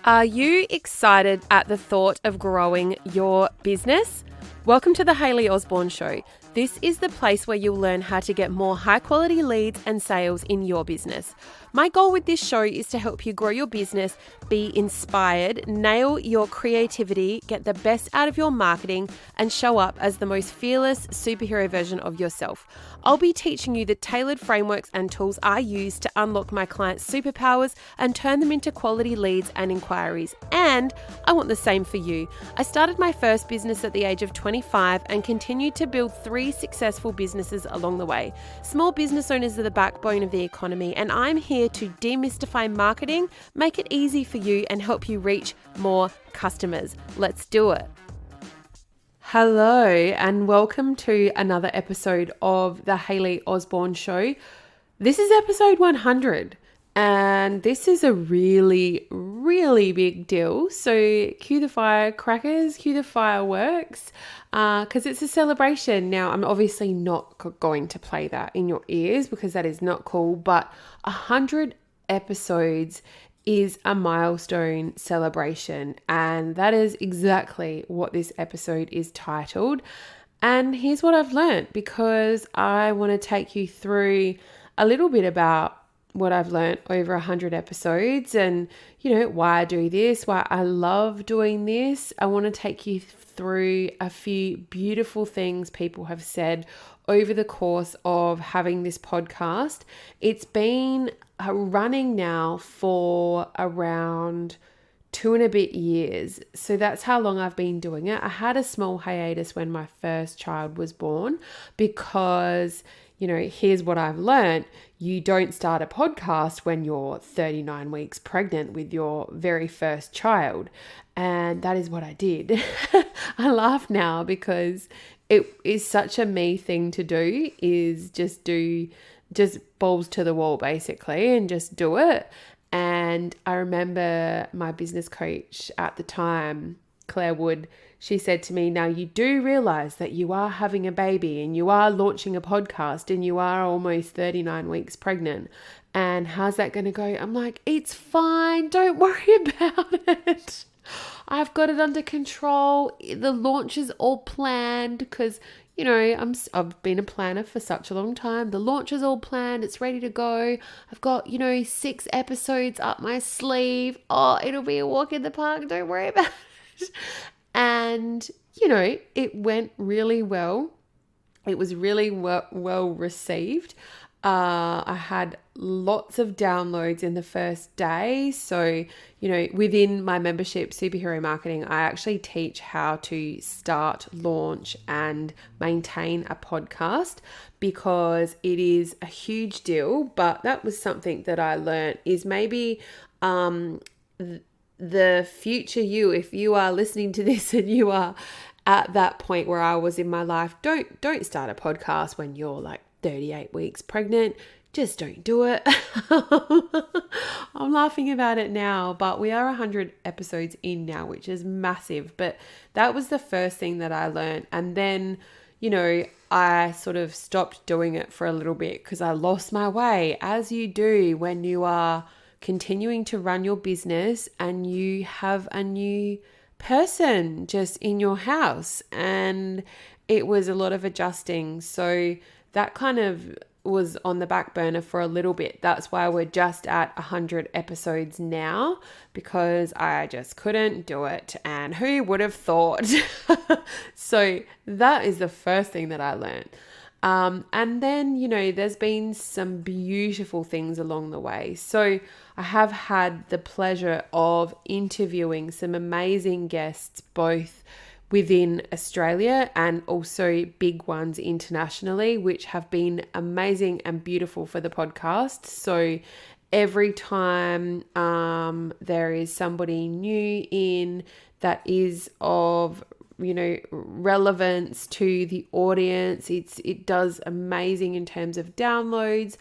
Are you excited at the thought of growing your business? Welcome to the Hayley Osborne Show. This is the place where you'll learn how to get more high-quality leads and sales in your business. My goal with this show is to help you grow your business, be inspired, nail your creativity, get the best out of your marketing, and show up as the most fearless superhero version of yourself. I'll be teaching you the tailored frameworks and tools I use to unlock my clients' superpowers and turn them into quality leads and inquiries. And I want the same for you. I started my first business at the age of 25 and continued to build 3 successful businesses along the way. Small business owners are the backbone of the economy, and I'm here to demystify marketing, make it easy for you, and help you reach more customers. Let's do it. Hello, and welcome to another episode of the Hayley Osborne Show. This is episode 100, and this is a really big deal. So cue the firecrackers, cue the fireworks, because it's a celebration. Now, I'm obviously not going to play that in your ears because that is not cool, but 100 episodes is a milestone celebration, and that is exactly what this episode is titled. And here's what I've learned, because I want to take you through a little bit about what I've learned over 100 episodes and, why I do this, why I love doing this. I want to take you through a few beautiful things people have said over the course of having this podcast. It's been running now for around 2 and a bit years. So that's how long I've been doing it. I had a small hiatus when my first child was born because, here's what I've learned. You don't start a podcast when you're 39 weeks pregnant with your very first child. And that is what I did. I laugh now because it is such a me thing to do, is just balls to the wall basically and just do it. And I remember my business coach at the time, Claire Wood, she said to me, now you do realize that you are having a baby and you are launching a podcast and you are almost 39 weeks pregnant. And how's that going to go? I'm like, it's fine. Don't worry about it. I've got it under control. The launch is all planned because, I've been a planner for such a long time. The launch is all planned. It's ready to go. I've got, 6 episodes up my sleeve. Oh, it'll be a walk in the park. Don't worry about it. And, it went really well. It was really well received. I had lots of downloads in the first day. So, within my membership, Superhero Marketing, I actually teach how to start, launch, and maintain a podcast because it is a huge deal. But that was something that I learned is maybe the future you, if you are listening to this and you are at that point where I was in my life, don't start a podcast when you're like 38 weeks pregnant. Just don't do it. I'm laughing about it now, but we are 100 episodes in now, which is massive. But that was the first thing that I learned. And then, I sort of stopped doing it for a little bit because I lost my way, as you do when you are continuing to run your business and you have a new person just in your house. And it was a lot of adjusting. So that kind of was on the back burner for a little bit. That's why we're just at 100 episodes now, because I just couldn't do it. And who would have thought? So that is the first thing that I learned. And then, there's been some beautiful things along the way. So I have had the pleasure of interviewing some amazing guests, both within Australia and also big ones internationally, which have been amazing and beautiful for the podcast. So every time there is somebody new in that is of relevance to the audience, it does amazing in terms of downloads.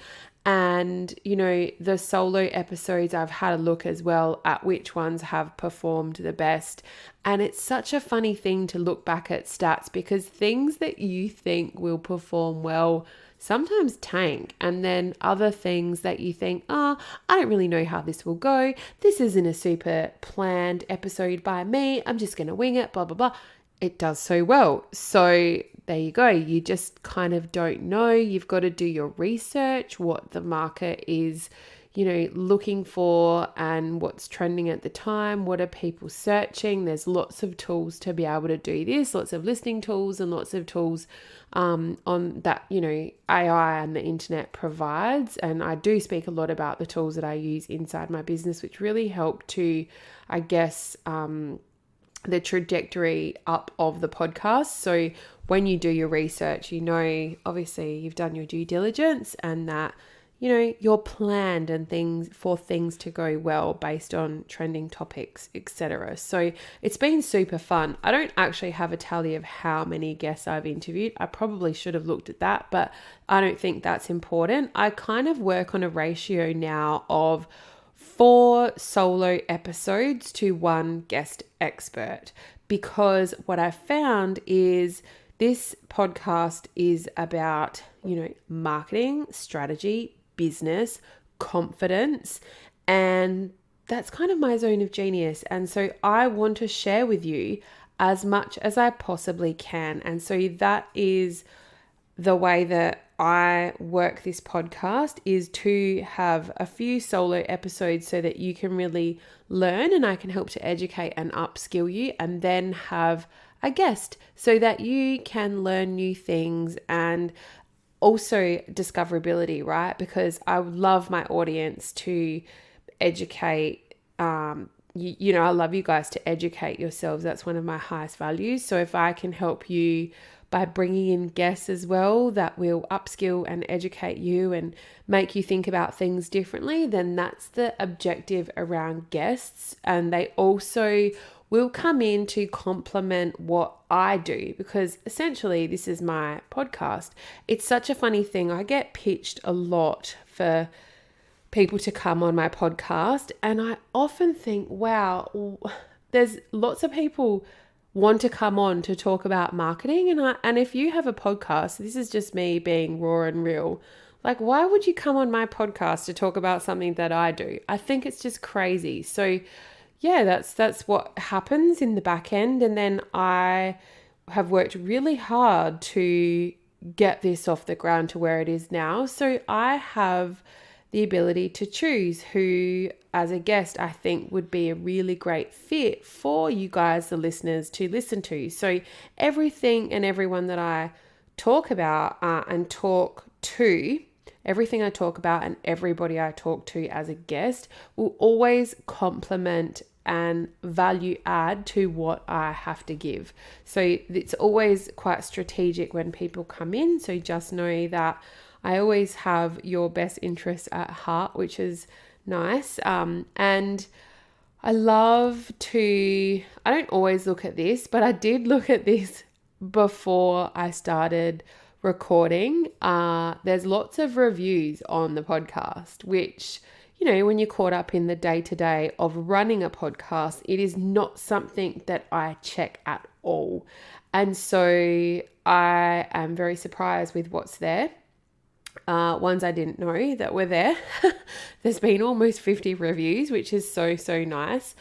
And, the solo episodes, I've had a look as well at which ones have performed the best. And it's such a funny thing to look back at stats, because things that you think will perform well sometimes tank. And then other things that you think, I don't really know how this will go. This isn't a super planned episode by me. I'm just going to wing it, blah, blah, blah. It does so well. So there you go. You just kind of don't know. You've got to do your research, what the market is, looking for and what's trending at the time. What are people searching? There's lots of tools to be able to do this, lots of listening tools and lots of tools on that, AI and the internet provides. And I do speak a lot about the tools that I use inside my business, which really help to, I guess, the trajectory up of the podcast. So when you do your research, obviously you've done your due diligence and that, you're planned and things to go well based on trending topics, etc. So it's been super fun. I don't actually have a tally of how many guests I've interviewed. I probably should have looked at that, but I don't think that's important. I kind of work on a ratio now of 4 solo episodes to 1 guest expert, because what I found is this podcast is about, marketing, strategy, business, confidence, and that's kind of my zone of genius. And so I want to share with you as much as I possibly can. And so that is the way that I work this podcast, is to have a few solo episodes so that you can really learn and I can help to educate and upskill you, and then have a guest so that you can learn new things and also discoverability, right? Because I would love my audience to educate. I love you guys to educate yourselves. That's one of my highest values. So if I can help you by bringing in guests as well that will upskill and educate you and make you think about things differently, then that's the objective around guests. And they also will come in to complement what I do, because essentially this is my podcast. It's such a funny thing. I get pitched a lot for people to come on my podcast, and I often think, wow, there's lots of people want to come on to talk about marketing, and if you have a podcast, this is just me being raw and real, like, why would you come on my podcast to talk about something that I do? I think it's just crazy. So yeah, that's what happens in the back end. And then I have worked really hard to get this off the ground to where it is now. So I have the ability to choose who, as a guest, I think would be a really great fit for you guys, the listeners, to listen to. So everything and everyone that I talk about and talk to, everything I talk about and everybody I talk to as a guest will always complement and value add to what I have to give. So it's always quite strategic when people come in. So just know that I always have your best interests at heart, which is nice. And I love to, I don't always look at this, but I did look at this before I started recording. There's lots of reviews on the podcast, which, when you're caught up in the day-to-day of running a podcast, it is not something that I check at all. And so I am very surprised with what's there. Ones I didn't know that were there. There's been almost 50 reviews, which is so nice.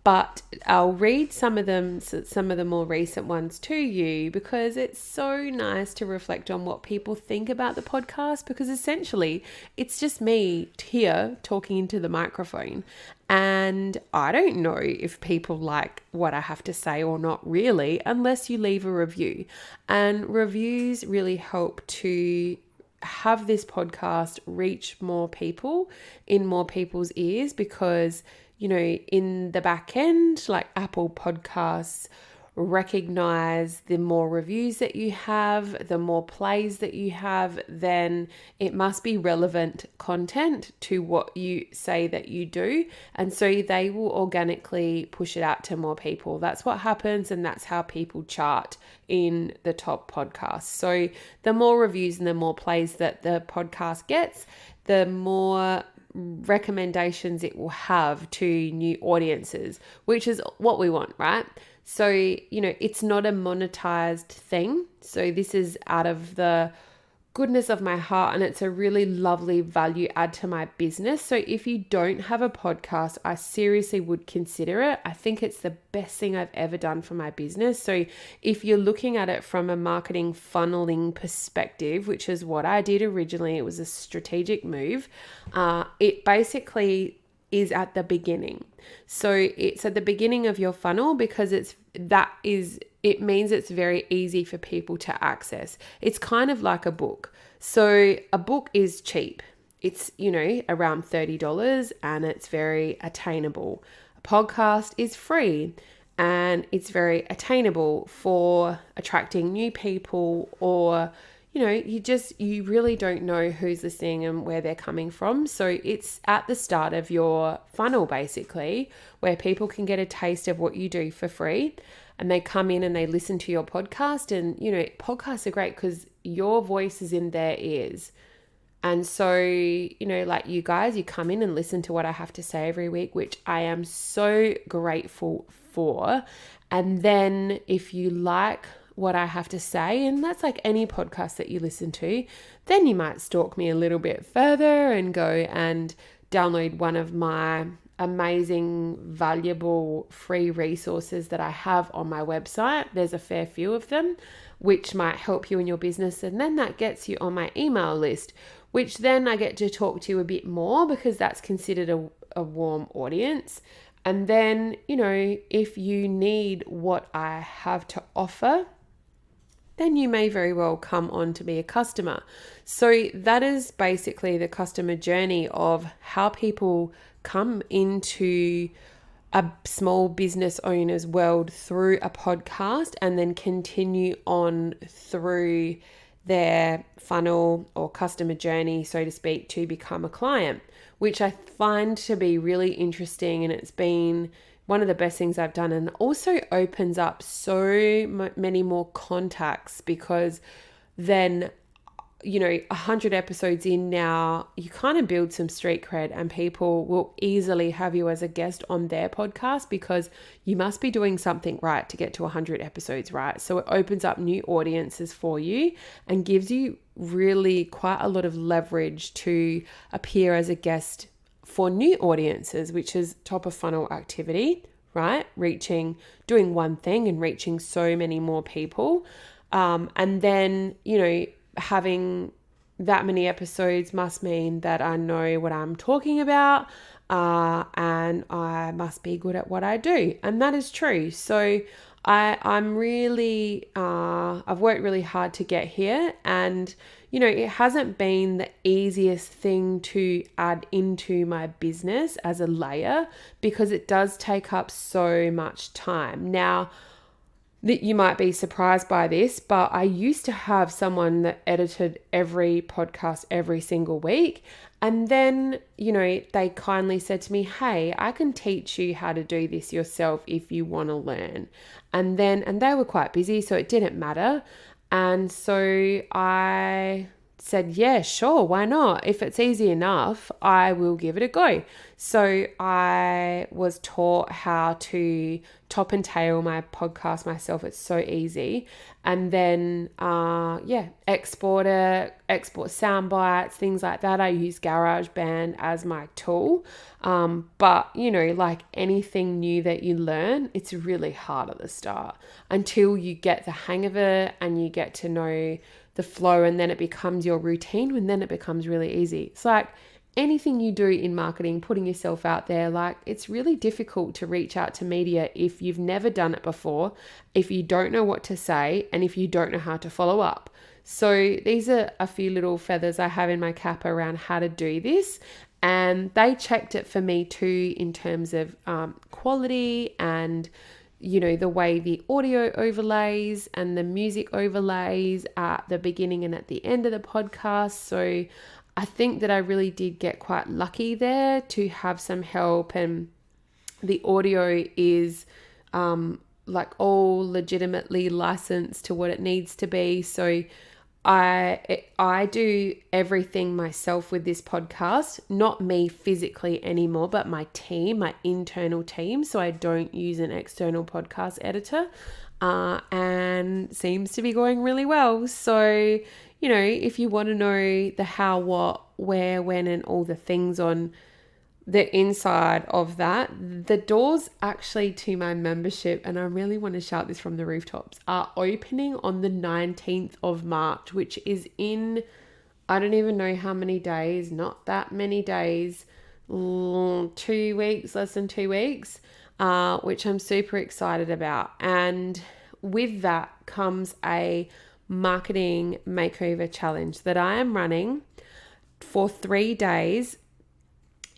But I'll read some of the more recent ones to you, because it's so nice to reflect on what people think about the podcast, because essentially it's just me here talking into the microphone, and I don't know if people like what I have to say or not really, unless you leave a review. And reviews really help to have this podcast reach more people, in more people's ears, because in the back end, like Apple Podcasts recognize the more reviews that you have, the more plays that you have, then it must be relevant content to what you say that you do. And so they will organically push it out to more people. That's what happens. And that's how people chart in the top podcasts. So the more reviews and the more plays that the podcast gets, the more recommendations it will have to new audiences, which is what we want, right? So, it's not a monetized thing. So this is out of the goodness of my heart, and it's a really lovely value add to my business. So if you don't have a podcast, I seriously would consider it. I think it's the best thing I've ever done for my business. So if you're looking at it from a marketing funneling perspective, which is what I did originally, it was a strategic move. It basically is at the beginning. So it's at the beginning of your funnel because it means it's very easy for people to access. It's kind of like a book. So a book is cheap. It's, around $30 and it's very attainable. A podcast is free and it's very attainable for attracting new people, or you really don't know who's listening and where they're coming from. So it's at the start of your funnel, basically, where people can get a taste of what you do for free, and they come in and they listen to your podcast. And, podcasts are great because your voice is in their ears. And so, like you guys, you come in and listen to what I have to say every week, which I am so grateful for. And then if you like what I have to say, and that's like any podcast that you listen to, then you might stalk me a little bit further and go and download one of my amazing, valuable free resources that I have on my website. There's a fair few of them, which might help you in your business. And then that gets you on my email list, which then I get to talk to you a bit more because that's considered a warm audience. And then, if you need what I have to offer, then you may very well come on to be a customer. So that is basically the customer journey of how people come into a small business owner's world through a podcast and then continue on through their funnel or customer journey, so to speak, to become a client, which I find to be really interesting. And it's been one of the best things I've done, and also opens up so many more contacts, because then, 100 episodes in now, you kind of build some street cred, and people will easily have you as a guest on their podcast because you must be doing something right to get to 100 episodes, right? So it opens up new audiences for you and gives you really quite a lot of leverage to appear as a guest for new audiences, which is top of funnel activity, right? Doing one thing and reaching so many more people. And then, having that many episodes must mean that I know what I'm talking about, and I must be good at what I do. And that is true. So I've worked really hard to get here, and it hasn't been the easiest thing to add into my business as a layer, because it does take up so much time. Now, that you might be surprised by this, but I used to have someone that edited every podcast every single week. And then, they kindly said to me, hey, I can teach you how to do this yourself if you want to learn. And they were quite busy, so it didn't matter. And so I said, yeah, sure, why not? If it's easy enough, I will give it a go. So I was taught how to top and tail my podcast myself. It's so easy. And then, export sound bites, things like that. I use GarageBand as my tool. But, like anything new that you learn, it's really hard at the start until you get the hang of it and you get to know the flow, and then it becomes your routine, and then it becomes really easy. It's like anything you do in marketing, putting yourself out there, like it's really difficult to reach out to media if you've never done it before, if you don't know what to say, and if you don't know how to follow up. So these are a few little feathers I have in my cap around how to do this. And they checked it for me too in terms of quality and the way the audio overlays and the music overlays at the beginning and at the end of the podcast. So I think that I really did get quite lucky there to have some help, and the audio is all legitimately licensed to what it needs to be. So I do everything myself with this podcast, not me physically anymore, but my team, my internal team. So I don't use an external podcast editor, and seems to be going really well. So, if you want to know the how, what, where, when, and all the things on the inside of that, the doors actually to my membership, and I really want to shout this from the rooftops, are opening on the 19th of March, which is in, I don't even know how many days, not that many days, 2 weeks, less than 2 weeks, which I'm super excited about. And with that comes a marketing makeover challenge that I am running for 3 days.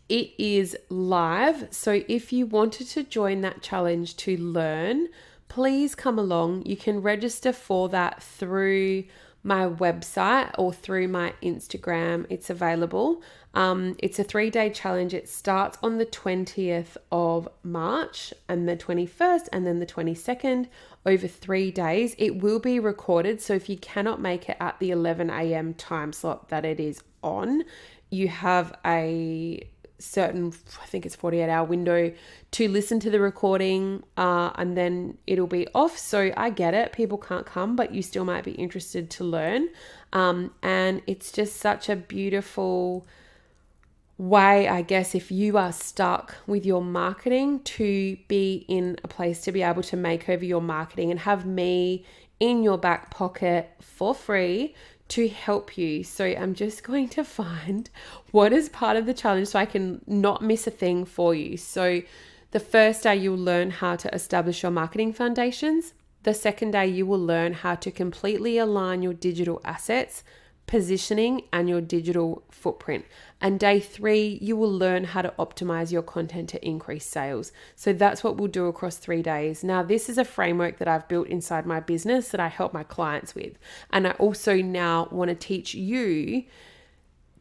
It is live. So if you wanted to join that challenge to learn, please come along. You can register for that through my website or through my Instagram. It's available. It's a 3-day challenge. It starts on the 20th of March and the 21st and then the 22nd over 3 days. It will be recorded. So if you cannot make it at the 11 a.m. time slot that it is on, you have a certain, I think it's 48-hour window to listen to the recording, and then it'll be off. So I get it, people can't come, but you still might be interested to learn. And it's just such a beautiful way, I guess, if you are stuck with your marketing, to be in a place to be able to make over your marketing and have me in your back pocket for free to help you. So I'm just going to find what is part of the challenge so I can not miss a thing for you. So the first day you'll learn how to establish your marketing foundations. The second day you will learn how to completely align your digital assets, positioning, and your digital footprint. And day 3, you will learn how to optimize your content to increase sales. So that's what we'll do across 3 days. Now, this is a framework that I've built inside my business that I help my clients with. And I also now want to teach you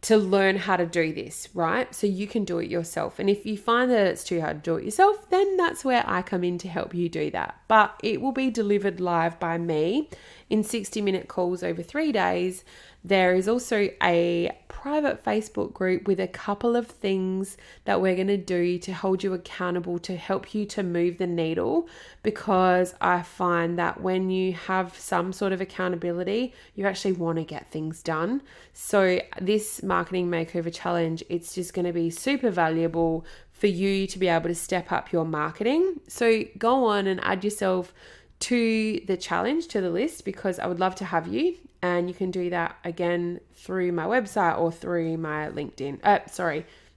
to learn how to do this, right? So you can do it yourself. And if you find that it's too hard to do it yourself, then that's where I come in to help you do that. But it will be delivered live by me in 60-minute calls over 3 days. There is also a private Facebook group with a couple of things that we're going to do to hold you accountable, to help you to move the needle, because I find that when you have some sort of accountability, you actually want to get things done. So this marketing makeover challenge, it's just going to be super valuable for you to be able to step up your marketing. So go on and add yourself to the challenge, to the list, because I would love to have you. And you can do that again through my website or through my LinkedIn.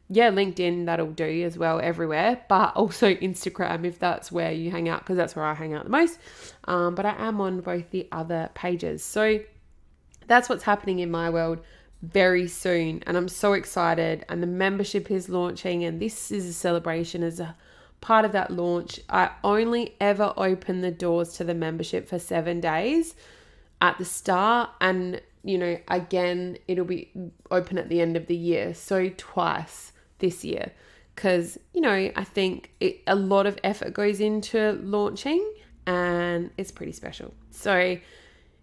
LinkedIn, that'll do as well everywhere, but also Instagram if that's where you hang out, because that's where I hang out the most. But I am on both the other pages. So that's what's happening in my world very soon. And I'm so excited. And the membership is launching, and this is a celebration as a part of that launch. I only ever open the doors to the membership for 7 days at the start, and again it'll be open at the end of the year, so twice this year, because I think a lot of effort goes into launching, and it's pretty special. So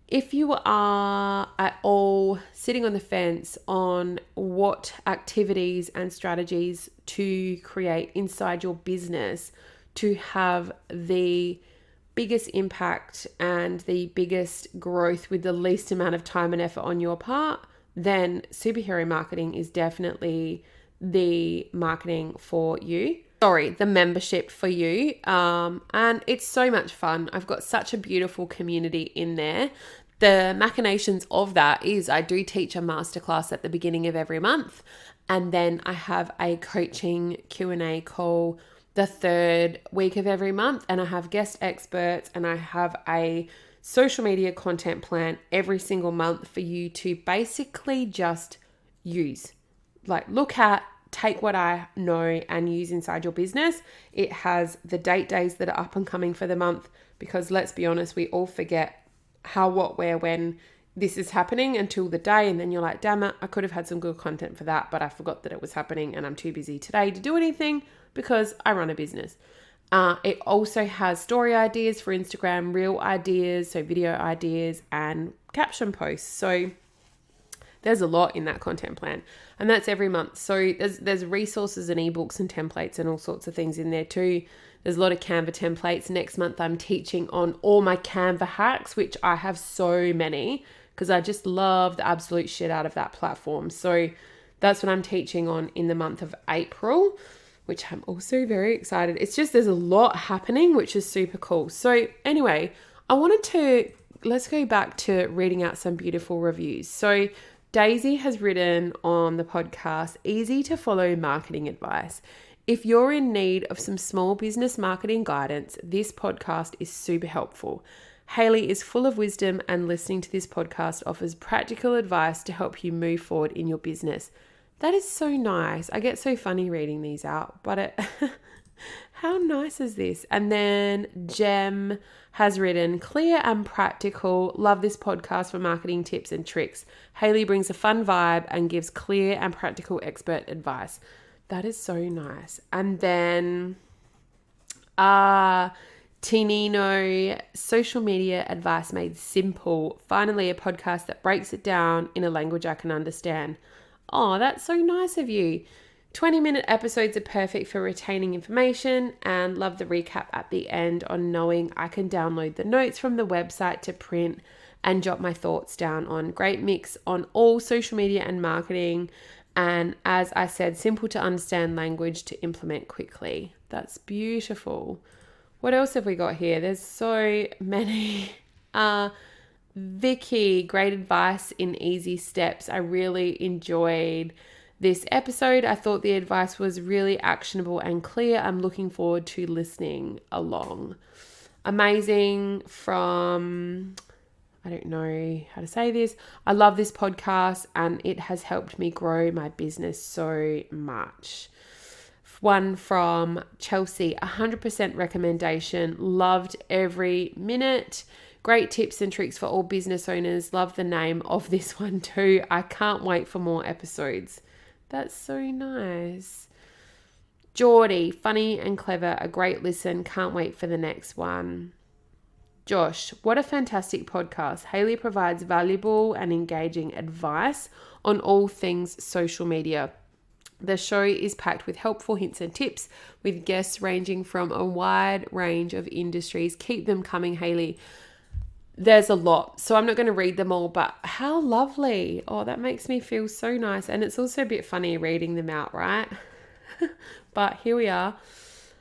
if you are at all sitting on the fence on what activities and strategies to create inside your business to have the biggest impact and the biggest growth with the least amount of time and effort on your part, then superhero marketing is definitely the marketing for you. The membership for you. And it's so much fun. I've got such a beautiful community in there. The machinations of that is I do teach a masterclass at the beginning of every month. And then I have a coaching Q&A call the 3rd week of every month, and I have guest experts, and I have a social media content plan every single month for you to basically just use. Look at, take what I know and use inside your business. It has the date days that are up and coming for the month, because let's be honest, we all forget how, what, where, when this is happening until the day, and then you're like, damn it, I could have had some good content for that, but I forgot that it was happening, and I'm too busy today to do anything because I run a business. It also has story ideas for Instagram, reel ideas, so video ideas, and caption posts. So there's a lot in that content plan, and that's every month. So there's resources and ebooks and templates and all sorts of things in there too. There's a lot of Canva templates. Next month I'm teaching on all my Canva hacks, which I have so many, because I just love the absolute shit out of that platform. So that's what I'm teaching on in the month of April, which I'm also very excited. It's just there's a lot happening, which is super cool. So anyway, let's go back to reading out some beautiful reviews. So Daisy has written on the podcast, easy to follow marketing advice. If you're in need of some small business marketing guidance, this podcast is super helpful. Hayley is full of wisdom, and listening to this podcast offers practical advice to help you move forward in your business. That is so nice. I get so funny reading these out, but how nice is this? And then Jem has written, clear and practical. Love this podcast for marketing tips and tricks. Hayley brings a fun vibe and gives clear and practical expert advice. That is so nice. And then Tinino, social media advice made simple. Finally, a podcast that breaks it down in a language I can understand. Oh, that's so nice of you. 20-minute episodes are perfect for retaining information, and love the recap at the end on knowing I can download the notes from the website to print and jot my thoughts down on. Great mix on all social media and marketing. And as I said, simple to understand language to implement quickly. That's beautiful. What else have we got here? There's so many. Vicky, great advice in easy steps. I really enjoyed this episode. I thought the advice was really actionable and clear. I'm looking forward to listening along. Amazing from... I don't know how to say this. I love this podcast and it has helped me grow my business so much. One from Chelsea, 100% recommendation. Loved every minute. Great tips and tricks for all business owners. Love the name of this one too. I can't wait for more episodes. That's so nice. Geordie, funny and clever. A great listen. Can't wait for the next one. Josh, what a fantastic podcast. Hayley provides valuable and engaging advice on all things social media. The show is packed with helpful hints and tips, with guests ranging from a wide range of industries. Keep them coming, Hayley. There's a lot, so I'm not going to read them all, but how lovely. Oh, that makes me feel so nice. And it's also a bit funny reading them out, right? But here we are.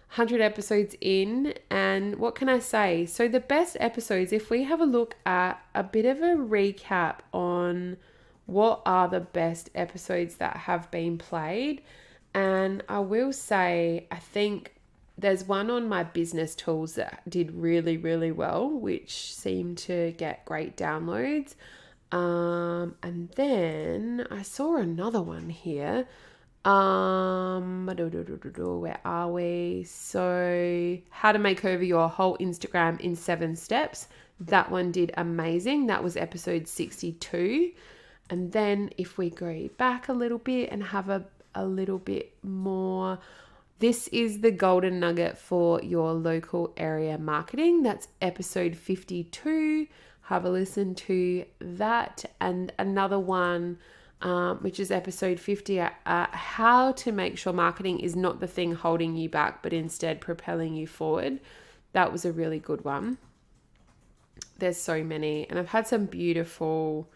100 episodes in, and what can I say? So the best episodes, if we have a look at a bit of a recap on what are the best episodes that have been played, and I will say, I think there's one on my business tools that did really, really well, which seemed to get great downloads. And then I saw another one here. Where are we? So how to make over your whole Instagram in 7 steps. That one did amazing. That was episode 62. And then if we go back a little bit and have a little bit more, this is the golden nugget for your local area marketing. That's episode 52. Have a listen to that. And another one, which is episode 50, how to make sure marketing is not the thing holding you back, but instead propelling you forward. That was a really good one. There's so many, and I've had some beautiful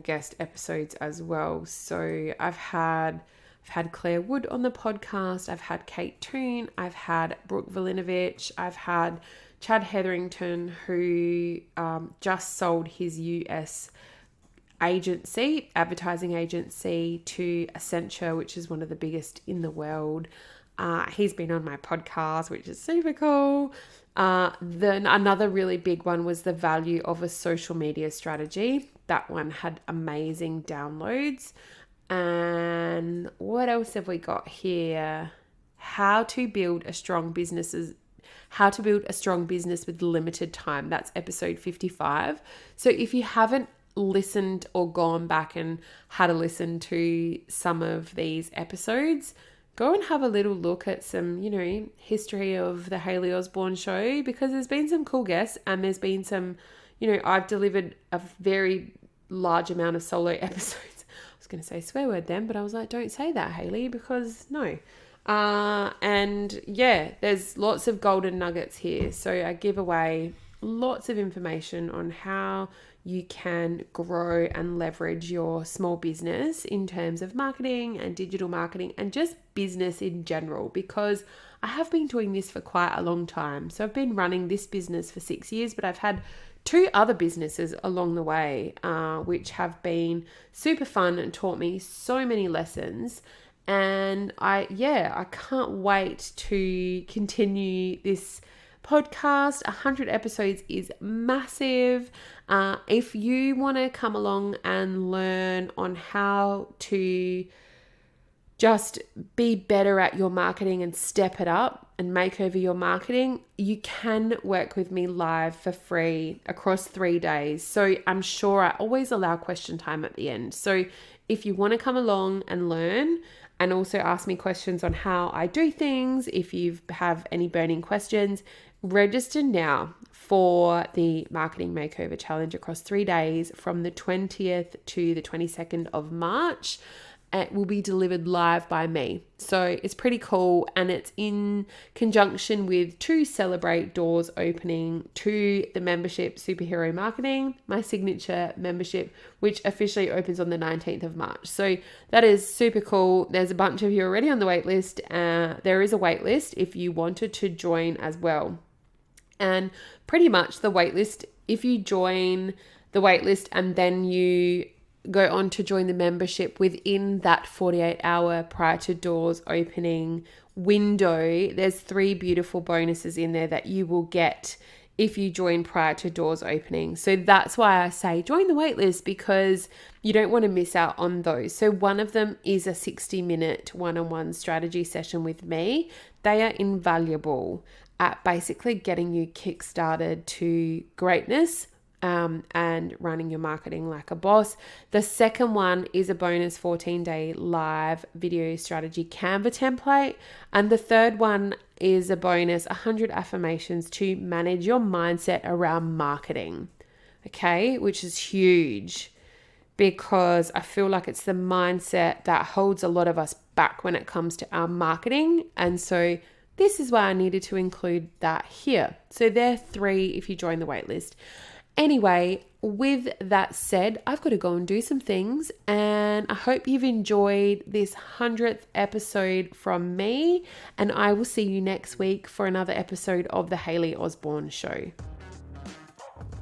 guest episodes as well. So I've had Claire Wood on the podcast. I've had Kate Toon. I've had Brooke Valinovich. I've had Chad Hetherington, who just sold his US advertising agency to Accenture, which is one of the biggest in the world. He's been on my podcast, which is super cool. Then another really big one was the value of a social media strategy. That one had amazing downloads. And what else have we got here? How to build a strong business with limited time. That's episode 55. So if you haven't listened or gone back and had a listen to some of these episodes, go and have a little look at some, history of the Hayley Osborne Show, because there's been some cool guests and there's been some, I've delivered a very large amount of solo episodes. I was going to say swear word then, but I was like, don't say that, Hayley, because no. And yeah, there's lots of golden nuggets here. So I give away lots of information on how you can grow and leverage your small business in terms of marketing and digital marketing and just business in general, because I have been doing this for quite a long time. So I've been running this business for 6 years, but I've had 2 other businesses along the way, which have been super fun and taught me so many lessons. And I can't wait to continue this podcast. 100 episodes is massive. If you want to come along and learn on how to just be better at your marketing and step it up and make over your marketing, you can work with me live for free across 3 days. So I'm sure I always allow question time at the end. So if you want to come along and learn and also ask me questions on how I do things, if you have any burning questions, register now for the Marketing Makeover Challenge across 3 days from the 20th to the 22nd of March. It will be delivered live by me. So it's pretty cool, and it's in conjunction with 2 Celebrate doors opening to the membership Superhero Marketing, my signature membership, which officially opens on the 19th of March. So that is super cool. There's a bunch of you already on the wait list. There is a wait list if you wanted to join as well. And pretty much the wait list, if you join the wait list and then you go on to join the membership within that 48-hour prior to doors opening window, there's 3 beautiful bonuses in there that you will get if you join prior to doors opening. So that's why I say join the waitlist, because you don't want to miss out on those. So one of them is a 60-minute one-on-one strategy session with me. They are invaluable at basically getting you kick-started to greatness and running your marketing like a boss. The second one is a bonus 14-day live video strategy Canva template. And the third one is a bonus 100 affirmations to manage your mindset around marketing. Okay, which is huge, because I feel like it's the mindset that holds a lot of us back when it comes to our marketing. And so this is why I needed to include that here. So there are 3 if you join the waitlist. Anyway, with that said, I've got to go and do some things, and I hope you've enjoyed this 100th episode from me, and I will see you next week for another episode of the Hayley Osborne Show.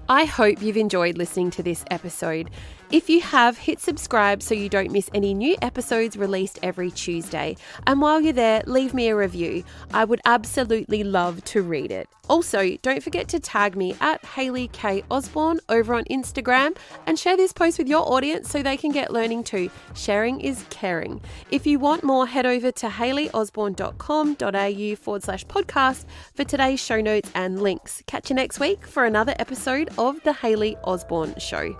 I hope you've enjoyed listening to this episode. If you have, hit subscribe so you don't miss any new episodes released every Tuesday. And while you're there, leave me a review. I would absolutely love to read it. Also, don't forget to tag me at Hayley K. Osborne over on Instagram and share this post with your audience so they can get learning too. Sharing is caring. If you want more, head over to hayleyosborne.com.au/podcast for today's show notes and links. Catch you next week for another episode of The Hayley Osborne Show.